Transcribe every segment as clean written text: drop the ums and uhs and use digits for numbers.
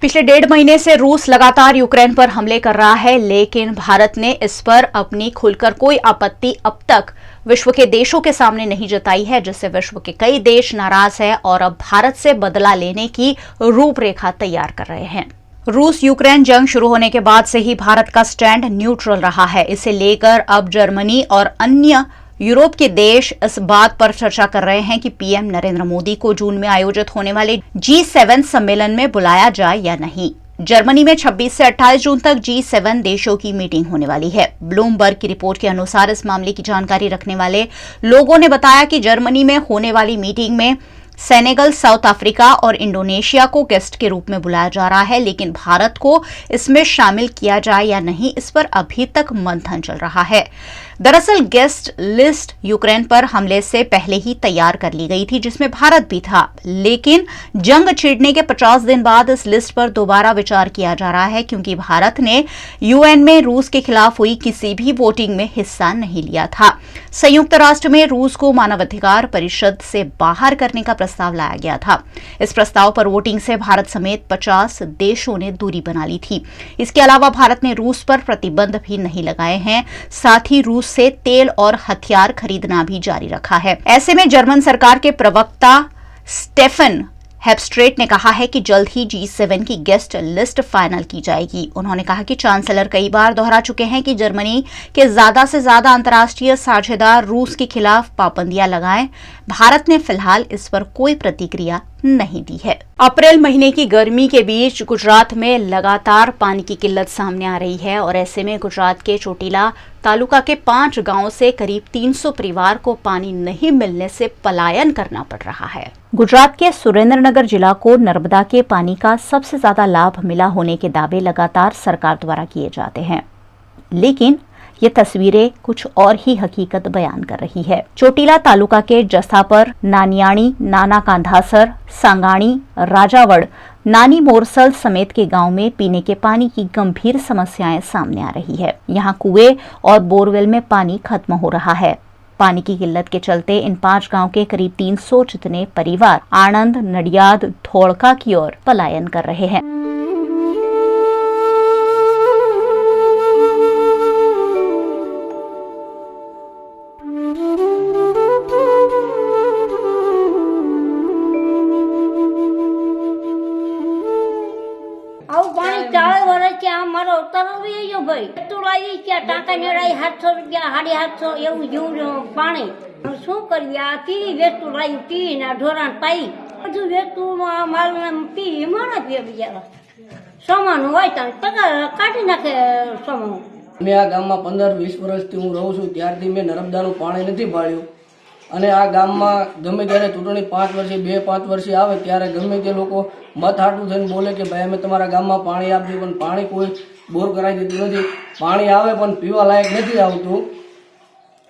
पिछले 1.5 महीने से रूस लगातार यूक्रेन पर हमले कर रहा है, लेकिन भारत ने इस पर अपनी खुलकर कोई आपत्ति अब तक विश्व के देशों के सामने नहीं जताई है, जिससे विश्व के कई देश नाराज हैं और अब भारत से बदला लेने की रूपरेखा तैयार कर रहे हैं। रूस यूक्रेन जंग शुरू होने के बाद से ही भारत का स्टैंड न्यूट्रल रहा है। इसे लेकर अब जर्मनी और अन्य यूरोप के देश इस बात पर चर्चा कर रहे हैं कि पीएम नरेंद्र मोदी को जून में आयोजित होने वाले G7 सम्मेलन में बुलाया जाए या नहीं। जर्मनी में 26 से 28 जून तक G7 देशों की मीटिंग होने वाली है। ब्लूमबर्ग की रिपोर्ट के अनुसार इस मामले की जानकारी रखने वाले लोगों ने बताया कि जर्मनी में होने वाली मीटिंग में सेनेगल, साउथ अफ्रीका और इंडोनेशिया को गेस्ट के रूप में बुलाया जा रहा है, लेकिन भारत को इसमें शामिल किया जाए या नहीं, इस पर अभी तक मंथन चल रहा है। दरअसल गेस्ट लिस्ट यूक्रेन पर हमले से पहले ही तैयार कर ली गई थी, जिसमें भारत भी था, लेकिन जंग छिड़ने के 50 दिन बाद इस लिस्ट पर दोबारा विचार किया जा रहा है, क्योंकि भारत ने यूएन में रूस के खिलाफ हुई किसी भी वोटिंग में हिस्सा नहीं लिया था। संयुक्त राष्ट्र में रूस को मानवाधिकार परिषद से बाहर करने का प्रस्ताव लाया गया था। इस प्रस्ताव पर वोटिंग से भारत समेत 50 देशों ने दूरी बना ली थी। इसके अलावा भारत ने रूस पर प्रतिबंध भी नहीं लगाए हैं, साथ ही रूस से तेल और हथियार खरीदना भी जारी रखा है। ऐसे में जर्मन सरकार के प्रवक्ता स्टेफन हेप्स्ट्रेट ने कहा है कि जल्द ही G7 की गेस्ट लिस्ट फाइनल की जाएगी। उन्होंने कहा कि चांसलर कई बार दोहरा चुके हैं कि जर्मनी के ज्यादा से ज्यादा अंतर्राष्ट्रीय साझेदार रूस के खिलाफ पाबंदियां लगाएं। भारत ने फिलहाल इस पर कोई प्रतिक्रिया नहीं दी है। अप्रैल महीने की गर्मी के बीच गुजरात में लगातार पानी की किल्लत सामने आ रही है और ऐसे में गुजरात के चोटीला तालुका के 5 गांवों से करीब 300 परिवार को पानी नहीं मिलने से पलायन करना पड़ रहा है। गुजरात के सुरेंद्रनगर जिला को नर्मदा के पानी का सबसे ज्यादा लाभ मिला होने के दावे लगातार सरकार द्वारा किए जाते हैं, लेकिन ये तस्वीरें कुछ और ही हकीकत बयान कर रही है। चोटीला तालुका के जसापर, नानियाणी, नाना कांधासर, सांगाणी, राजावड़, नानी मोरसल समेत के गांव में पीने के पानी की गंभीर समस्याएं सामने आ रही है। यहाँ कुएं और बोरवेल में पानी खत्म हो रहा है। पानी की किल्लत के चलते इन 5 गांव के करीब 300 जितने परिवार आणंद, नडियाद, धोड़का की ओर पलायन कर रहे हैं। ભાઈ તોડાઈ ક્યાં ટાંકા નેડાઈ 700 રૂપિયા 750 એવું જેવું પાણી શું કરવી આ કેવી વેસ્તુ લાવી પી ને ઢોરાણ પાઈ બધું વેસ્તુ માલ પી માણા પીએ બિચારા સોમાનું હોય તો કાઢી નાખે સોમાનું। મેં આ ગામમાં 15-20 વર્ષથી હું રહું છું, ત્યારથી મેં નર્મદાનું પાણી નથી પાડ્યું અને આ ગામમાં ગમે ત્યારે ચૂંટણી 5 વર્ષે 2-5 વર્ષે આવે ત્યારે ગમે તે લોકો મત હાટું થઈને બોલે કે ભાઈ અમે તમારા ગામમાં પાણી આપજો, પણ પાણી કોઈ બોર કરાવી દીધું નથી। પાણી આવે પણ પીવા લાયક નથી આવતું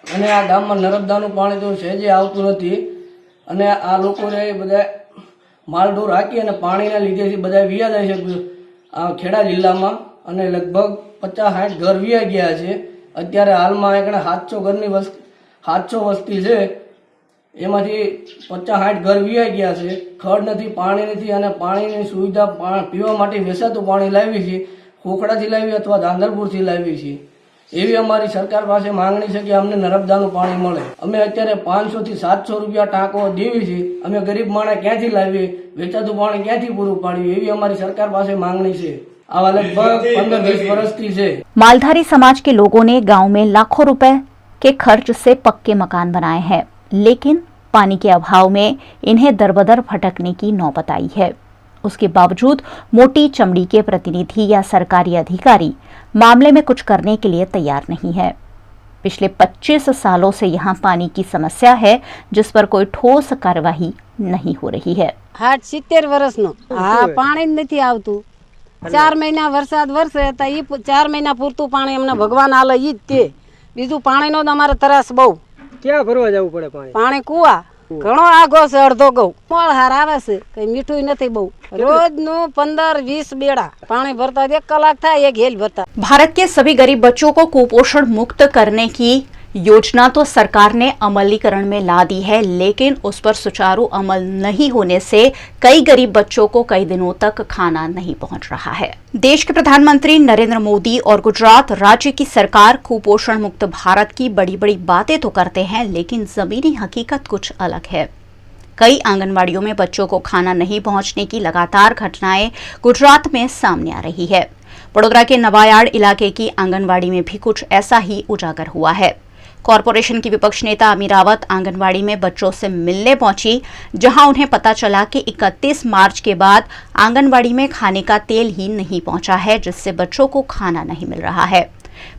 અને આ ગામમાં નર્મદાનું પાણી તો સહેજે આવતું નથી અને આ લોકોને બધા માલઢોર હાકી અને પાણીના લીધેથી બધા વિયા જાય છે આ ખેડા જિલ્લામાં અને લગભગ 50-60 ઘર વિયા ગયા છે। અત્યારે હાલમાં એકડા 700 ઘરની 700 વસ્તી છે, એમાંથી 50-60 ઘર વિયા ગયા છે। ખડ નથી, પાણી નથી અને પાણીની સુવિધા પીવા માટે વેચાતું પાણી લાવી છે, ખોખડાથી લાવી અથવા ધાંધલપુરથી લાવી છે। એવી અમારી સરકાર પાસે માંગણી છે કે અમને નર્મદાનું પાણી મળે। અમે અત્યારે 500 થી 700 રૂપિયા ટાંકો દેવી છે, અમે ગરીબ માણસ ક્યાંથી લાવીએ, વેચાતું પાણી ક્યાંથી પૂરું પાડ્યું, એવી અમારી સરકાર પાસે માંગણી છે। આવા લગભગ 15-20 વર્ષથી છે। मालधारी समाज के लोगों ने गांव में लाखों रुपए के खर्च से पक्के मकान बनाए हैं, लेकिन पानी के अभाव में इन्हें दरबदर भटकने की नौबत आई है। उसके बावजूद मोटी चमड़ी के प्रतिनिधि या सरकारी अधिकारी मामले में कुछ करने के लिए तैयार नहीं है। पिछले 25 सालों से यहाँ पानी की समस्या है, जिस पर कोई ठोस कार्यवाही नहीं हो रही है। 70 વર્ષનો હા પાણી જ નથી આવતું। 4 મહિના વરસાદ વરસે તો ઈ 4 મહિના પૂરતું પાણી અમને ભગવાન આલે ઈ જ તે, બીજું પાણીનો તો અમારે તરાસ બહુ। ક્યાં ભરવા જવું પડે પાણી? પાણી કુવા ઘણો આગો છે, અડધો ગૌ મોળ હાર આવે છે, કઈ મીઠું નથી બહુ। રોજનું 15-20 બેડા પાણી भरता 1 કલાક થાય, 1 हेल भरता। भारत के सभी गरीब बच्चों को कुपोषण मुक्त करने की योजना तो सरकार ने अमलीकरण में ला दी है, लेकिन उस पर सुचारू अमल नहीं होने से कई गरीब बच्चों को कई दिनों तक खाना नहीं पहुंच रहा है। देश के प्रधानमंत्री नरेंद्र मोदी और गुजरात राज्य की सरकार कुपोषण मुक्त भारत की बड़ी बड़ी बातें तो करते हैं, लेकिन जमीनी हकीकत कुछ अलग है। कई आंगनवाड़ियों में बच्चों को खाना नहीं पहुंचने की लगातार घटनाएं गुजरात में सामने आ रही है। वडोदरा के नवायार्ड इलाके की आंगनवाड़ी में भी कुछ ऐसा ही उजागर हुआ है। कॉरपोरेशन की विपक्ष नेता अमीरावत आंगनवाड़ी में बच्चों से मिलने पहुंची, जहां उन्हें पता चला कि 31 मार्च के बाद आंगनवाड़ी में खाने का तेल ही नहीं पहुंचा है, जिससे बच्चों को खाना नहीं मिल रहा है।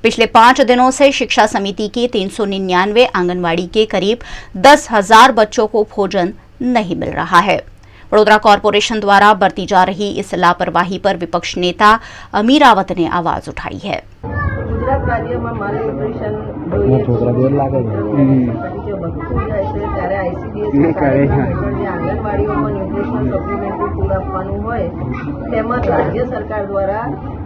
पिछले 5 दिनों से शिक्षा समिति की 399 आंगनवाड़ी के करीब 10,000 बच्चों को भोजन नहीं मिल रहा है। वडोदरा कॉरपोरेशन द्वारा बरती जा रही इस लापरवाही पर विपक्ष नेता अमीरावत ने आवाज उठाई है। गुजरात राज्य में मालन्यूट्रिशन જોઈએ વધતું જાય છે ત્યારે આઈસીડીએસ કાર્યક્રમ જે આંગણવાડીઓમાં ન્યુટ્રિશનલ સપ્લિમેન્ટરી ફૂડ આપવાનું હોય તેમાં રાજ્ય સરકાર દ્વારા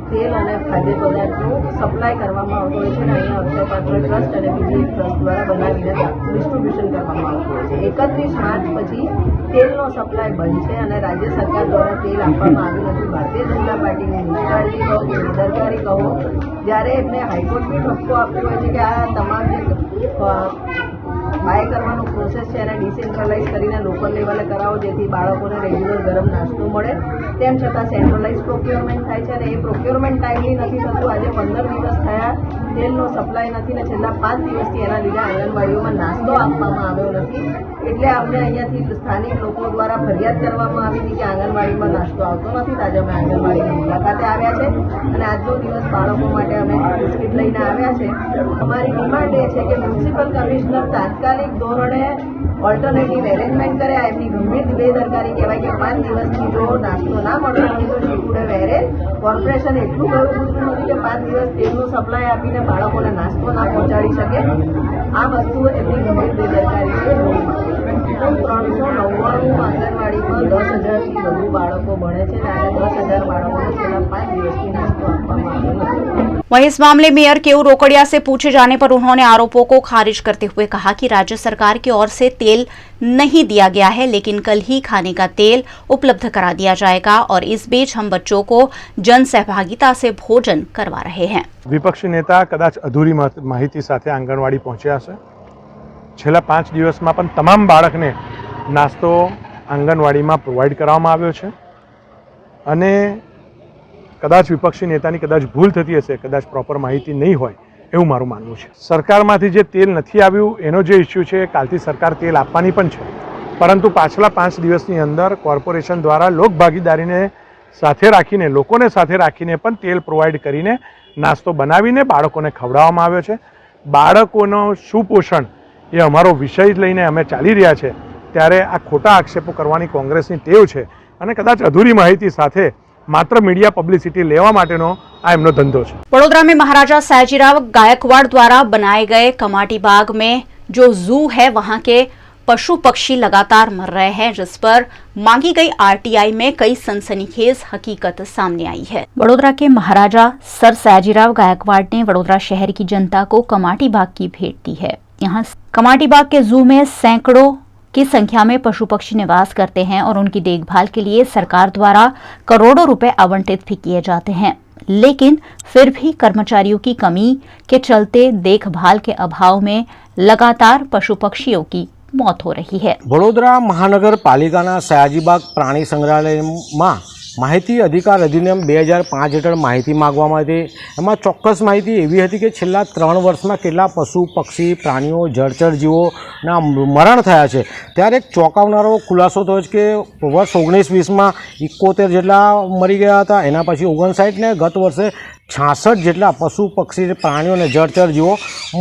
તેલ અને ખાદ્ય પદાર્થનું સપ્લાય કરવામાં આવતું હોય છે અને અહીંયા અક્ષય પાત્ર ટ્રસ્ટ અને બીજી એક ટ્રસ્ટ દ્વારા બનાવીને ડિસ્ટ્રીબ્યુશન કરવામાં આવતું હોય છે। 31 માર્ચ પછી તેલનો સપ્લાય બંધ છે અને રાજ્ય સરકાર દ્વારા તેલ આપવામાં આવ્યું નથી। ભારતીય જનતા પાર્ટીની નિષ્કાળજી કહો કે બેદરકારી કહો, જ્યારે એમને હાઈકોર્ટ બી ઠપકો આપ્યો હોય છે કે આ તમામ જે બાય કરવાનો પ્રોસેસ છે એને ડિસેન્ટ્રલાઇઝ કરીને લોકલ લેવલે કરાવો જેથી બાળકોને રેગ્યુલર ગરમ નાસ્તો મળે, તેમ છતાં સેન્ટ્રલાઇઝ પ્રોક્યોરમેન્ટ થાય છે અને એ પ્રોક્યોરમેન્ટ ટાઈમલી નથી થતું। આજે 15 દિવસ થયા તેલનો સપ્લાય નથી ને છેલ્લા 5 દિવસથી એના લીધે આંગણવાડીઓમાં નાસ્તો આપવામાં આવ્યો નથી। એટલે અમને અહીંયાથી સ્થાનિક લોકો દ્વારા ફરિયાદ કરવામાં આવી હતી કે આંગણવાડીમાં નાસ્તો આવતો નથી। આજે અમે આંગણવાડીની મુલાકાતે આવ્યા છે અને આજનો દિવસ બાળકો માટે અમે બિસ્કિટ લઈને આવ્યા છે। અમારી ડિમાન્ડ એ છે કે મ્યુનિસિપલ કમિશનર તાત્કાલિક ધોરણે ઓલ્ટરનેટિવ એરેન્જમેન્ટ કરે। આ એમની ગંભીર બેદરકારી કહેવાય કે 5 દિવસથી જો નાસ્તો ના મળતો હોય તો she could have arrange. Corporation એટલું ગયું પૂછતું નથી કે 5 દિવસ તેલનો સપ્લાય આપીને બાળકોને નાસ્તો ના પહોંચાડી શકે। આ વસ્તુ એમની ગંભીર બેદરકારી છે। 399 આંગણવાડીમાં 10,000થી વધુ બાળકો ભણે છે અને આજે 10,000 બાળકોને છેલ્લા 5 દિવસથી નાસ્તો આપવામાં આવ્યો નથી। वहीं इस मामले मेयर केयू रोकड़िया से पूछे जाने पर उन्होंने आरोपों को खारिज करते हुए कहा कि राज्य सरकार की ओर से तेल नहीं दिया गया है, लेकिन कल ही खाने का तेल उपलब्ध करा दिया जाएगा और इस बीच हम बच्चों को जन सहभागिता से भोजन करवा रहे हैं। विपक्षी नेता कदाच अधूरी माहिती साथे आंगणवाड़ी पहुंच्या हशे। छेल्ला 5 दिवसमां पण तमाम बाळकने नास्तो आंगणवाड़ीमां प्रोवाइड कराववामां आव्यो छे अने कदाच विपक्षी नेतानी कदाच भूल थती हशे, कदाच प्रॉपर माहिती नहीं होय एवुं मारुं मानवुं छे। सरकारमांथी जे तेल नथी आव्युं एनो जे इश्यू छे कालथी सरकार तेल आपवानी पण छे, परंतु पाछला 5 दिवसनी अंदर कॉर्पोरेशन द्वारा लोकभागीदारीने साथे राखीने लोकोने साथे राखीने पण तेल प्रोवाइड करीने नास्तो बनावीने बाळकोने खवडाववामां आव्यो छे। बाळकोनो सुपोषण ए अमारो विषय लईने अमे चाली रह्या छे त्यारे आ खोटा आक्षेपो करवानी कोंग्रेसनी टेव छे अने कदाच अधूरी माहिती साथे मात्र मीडिया पब्लिसिटी लेवा माटेनो आ एमनो धंधो छे। वडोदरा में महाराजा सयाजीराव गायकवाड़ द्वारा बनाए गए कमाटी बाग में जो जू है वहां के पशु पक्षी लगातार मर रहे हैं, जिस पर मांगी गई आरटीआई में कई सनसनीखेज हकीकत सामने आई है। वडोदरा के महाराजा सर सयाजीराव गायकवाड़ ने वडोदरा शहर की जनता को कमाटी बाग की भेंट दी है। यहाँ कमाटी बाग के जू में सैकड़ों की संख्या में पशु पक्षी निवास करते हैं और उनकी देखभाल के लिए सरकार द्वारा करोड़ों रुपए आवंटित भी किए जाते हैं, लेकिन फिर भी कर्मचारियों की कमी के चलते देखभाल के अभाव में लगातार पशु पक्षियों की मौत हो रही है। वडोदरा महानगरपालिकाना सयाजीबाग प्राणी संग्रहालयमां माहिती अधिकार अधिनियम 2005 हेठळ माहिती मागवामां हती। एमां ચોક્કસ માહિતી એવી હતી કે છેલ્લા 3 વર્ષમાં કેટલા પશુ પક્ષી પ્રાણીઓ જળચર જીવોના મરણ થયા છે। ત્યારે એક ચોંકાવનારો ખુલાસો થયો છે કે વર્ષ 19-20માં 71 જેટલા મરી ગયા હતા, એના પછી 59 ને ગત વર્ષે 66 જેટલા પશુ પક્ષી પ્રાણીઓ અને જળચર જીવો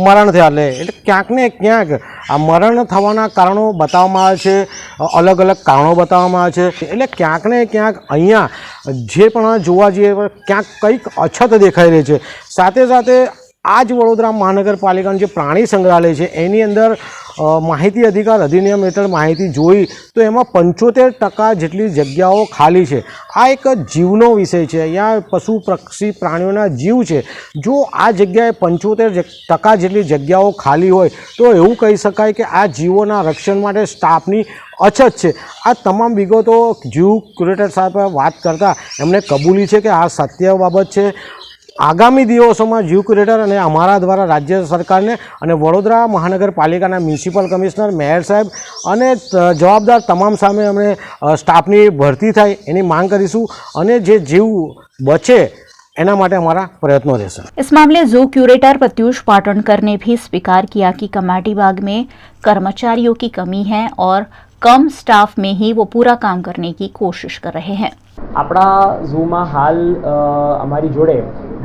મરણ થયા। એટલે ક્યાંક ને ક્યાંક આ મરણ થવાના કારણો બતાવવામાં આવે છે, અલગ અલગ કારણો બતાવવામાં આવે છે। એટલે ક્યાંક ને ક્યાંક અહીંયા જે પણ જોવા જઈએ ક્યાંક કંઈક અછત દેખાઈ રહી છે। સાથે સાથે આ જ વડોદરા મહાનગરપાલિકાનું જે પ્રાણી સંગ્રહાલય છે એની અંદર માહિતી અધિકાર અધિનિયમ હેઠળ માહિતી જોઈ તો એમાં 75% જેટલી જગ્યાઓ ખાલી છે. આ એક જીવનો વિષય છે. અહીંયા પશુ પક્ષી પ્રાણીઓના જીવ છે. જો આ જગ્યાએ 75% જેટલી જગ્યાઓ ખાલી હોય તો એવું કહી શકાય કે આ જીવોના રક્ષણ માટે સ્ટાફની અછત છે. આ તમામ વિગતો જીવ ક્યુરેટર સાથે વાત કરતાં એમણે કબૂલી છે કે આ સત્ય બાબત છે. આગામી દિવસોમાં જીવ ક્યુરેટર અને અમારા દ્વારા રાજ્ય સરકારને અને વડોદરા મહાનગરપાલિકાના મ્યુનિસિપલ કમિશનર, મેયર સાહેબ અને જવાબદાર તમામ સામે અમે સ્ટાફની ભરતી થાય એની માંગ કરીશું અને જે જીવ બચે एना माटे हमारा प्रयत्नों रहશે. इस मामले जू क्यूरेटर प्रत्युष पाटणकर ने भी स्वीकार किया कि कमाटी बाग में कर्मचारियों की कमी है और कम स्टाफ में ही वो पूरा काम करने की कोशिश कर रहे हैं. આપણા ઝૂમાં હાલ અમારી જોડે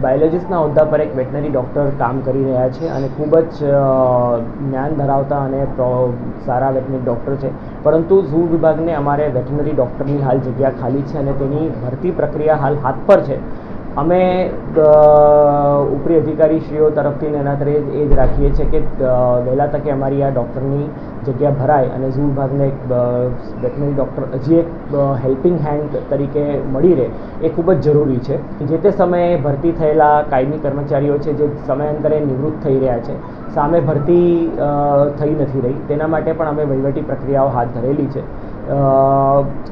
બાયોલોજીસ્ટના હોદ્દા પર એક વેટનરી ડૉક્ટર કામ કરી રહ્યા છે અને ખૂબ જ જ્ઞાન ધરાવતા અને સારા વેટનરી ડૉક્ટર છે. પરંતુ ઝૂ વિભાગને અમારે વેટનરી ડૉક્ટરની હાલ જગ્યા ખાલી છે અને તેની ભરતી પ્રક્રિયા હાલ હાથ પર છે. અમે ઉપરી અધિકારીશ્રીઓ તરફથી એના તરફ એ જ રાખીએ છીએ કે વહેલા તકે અમારી આ ડૉક્ટરની જગ્યા ભરાય અને ઝૂ વિભાગને એક વેટનરી ડૉક્ટર હજી એક હેલ્પિંગ હેન્ડ તરીકે મળી રહે એ ખૂબ જ જરૂરી છે. જે તે સમયે ભરતી થયેલા કાયમી કર્મચારીઓ છે જે સમયાંતરે નિવૃત્ત થઈ રહ્યા છે, સામે ભરતી થઈ નથી રહી, તેના માટે પણ અમે વહીવટી પ્રક્રિયાઓ હાથ ધરેલી છે.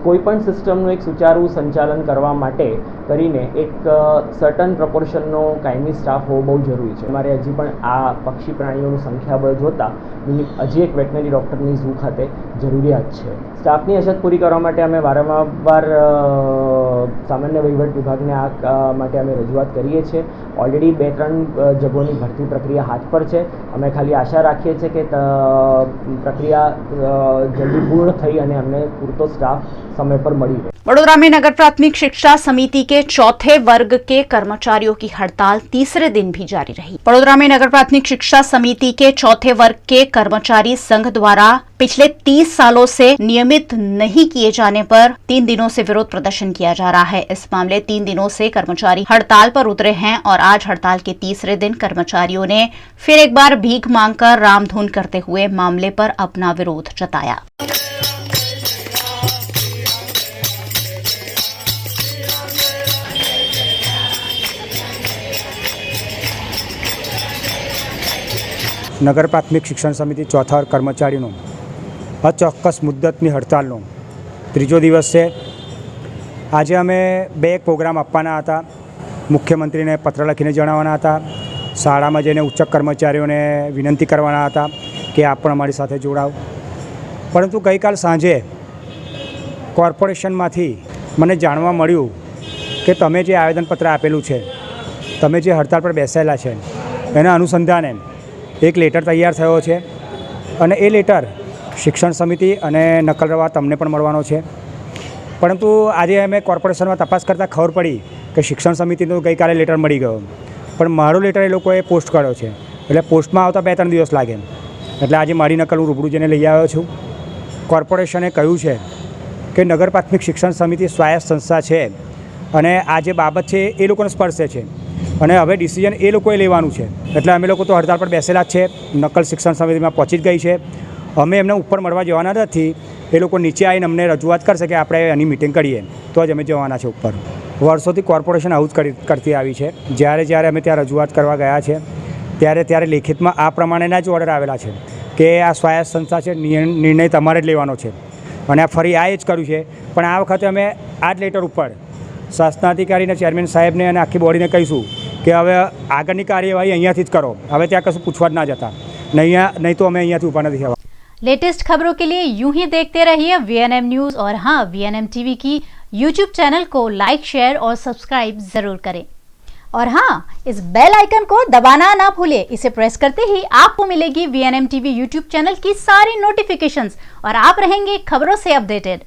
કોઈપણ સિસ્ટમનું એક સુચારું સંચાલન કરવા માટે કરીને એક સર્ટન પ્રપોર્શનનો કાયમી સ્ટાફ હોવો બહુ જરૂરી છે. અમારે હજી પણ આ પક્ષી પ્રાણીઓનું સંખ્યાબળ જોતાં હજી એક વેટનરી ડૉક્ટરની ઝૂ ખાતે જરૂરિયાત છે. સ્ટાફની અછત પૂરી કરવા માટે અમે વારંવાર સામાન્ય વહીવટ વિભાગને આ માટે અમે રજૂઆત કરીએ છીએ. ઓલરેડી 2-3 જગ્યાઓની ભરતી પ્રક્રિયા હાથ પર છે. અમે ખાલી આશા રાખીએ છીએ કે પ્રક્રિયા જલ્દી પૂર્ણ થઈ અને અમને પૂરતો स्टाफ समय पर मड़ी रहे. वडोदरा में नगर प्राथमिक शिक्षा समिति के चौथे वर्ग के कर्मचारियों की हड़ताल तीसरे दिन भी जारी रही. वडोदरा में नगर प्राथमिक शिक्षा समिति के चौथे वर्ग के कर्मचारी संघ द्वारा पिछले 30 सालों से नियमित नहीं किए जाने पर 3 दिनों से विरोध प्रदर्शन किया जा रहा है. इस मामले 3 दिनों से कर्मचारी हड़ताल पर उतरे हैं और आज हड़ताल के तीसरे दिन कर्मचारियों ने फिर एक बार भीख मांगकर रामधुन करते हुए मामले पर अपना विरोध जताया. નગર પ્રાથમિક શિક્ષણ સમિતિ ચોથા કર્મચારીનો અચોક્કસ મુદ્દતની હડતાલનો ત્રીજો દિવસ છે. આજે અમે બે પ્રોગ્રામ આપવાના હતા. મુખ્યમંત્રીને પત્ર લખીને જણાવવાના હતા. શાળામાં જઈને ઉચ્ચ કર્મચારીઓને વિનંતી કરવાના હતા કે આપ પણ અમારી સાથે જોડાઓ. પરંતુ ગઈકાલ સાંજે કોર્પોરેશનમાંથી મને જાણવા મળ્યું કે તમે જે આવેદનપત્ર આપેલું છે, તમે જે હડતાલ પર બેસેલા છે, એના અનુસંધાને એક લેટર તૈયાર થયો છે અને એ લેટર શિક્ષણ સમિતિ અને નકલરવા તમને પણ મળવાનો છે. પરંતુ આજે અમે કોર્પોરેશનમાં તપાસ કરતાં ખબર પડી કે શિક્ષણ સમિતિનો ગઈકાલે લેટર મળી ગયો, પણ મારો લેટર એ લોકોએ પોસ્ટ કર્યો છે. એટલે પોસ્ટમાં આવતા 2-3 દિવસ લાગે. એટલે આજે મારી નકલ હું રૂબરૂ જઈને લઈ આવ્યો છું. કોર્પોરેશને કહ્યું છે કે નગર પ્રાથમિક શિક્ષણ સમિતિ સ્વાયત્ત સંસ્થા છે અને આ જે બાબત છે એ લોકોને સ્પર્શે છે અને હવે ડિસિઝન એ લોકોએ લેવાનું છે. એટલે અમે લોકો તો હડતાલ પર બેસેલા જ છે. નકલ શિક્ષણ સમિતિમાં પહોંચી જ ગઈ છે. અમે એમને ઉપર મળવા જવાના નથી. એ લોકો નીચે આવીને અમને રજૂઆત કરશે કે આપણે એની મિટિંગ કરીએ તો જ અમે જવાના છે ઉપર. વર્ષોથી કોર્પોરેશન આવું જ કરતી આવી છે. જ્યારે અમે ત્યાં રજૂઆત કરવા ગયા છે ત્યારે લેખિતમાં આ પ્રમાણેના જ ઓર્ડર આવેલા છે કે આ સ્વાયત્ત સંસ્થા છે, નિર્ણય તમારે જ લેવાનો છે. અને આ ફરી આ જ કર્યું છે. પણ આ વખતે અમે આ જ લેટર ઉપર શાસનાધિકારીને, ચેરમેન સાહેબને અને આખી બોડીને કહીશું કે હવે આગળની કાર્યવાહી અહીંયાથી જ કરો. હવે ત્યાં કશું પૂછવા જ ના જતા, નહીં તો અમે અહીંયાથી ઊભા નથી થવા. लेटेस्ट खबरों के लिए यूं ही देखते रहिए VNM न्यूज और हाँ, VNM टीवी की YouTube चैनल को लाइक, शेयर और सब्सक्राइब जरूर करें. और हाँ, इस बेल आइकन को दबाना ना भूलें. इसे प्रेस करते ही आपको मिलेगी VNM टीवी YouTube चैनल की सारी नोटिफिकेशंस और आप रहेंगे खबरों से अपडेटेड.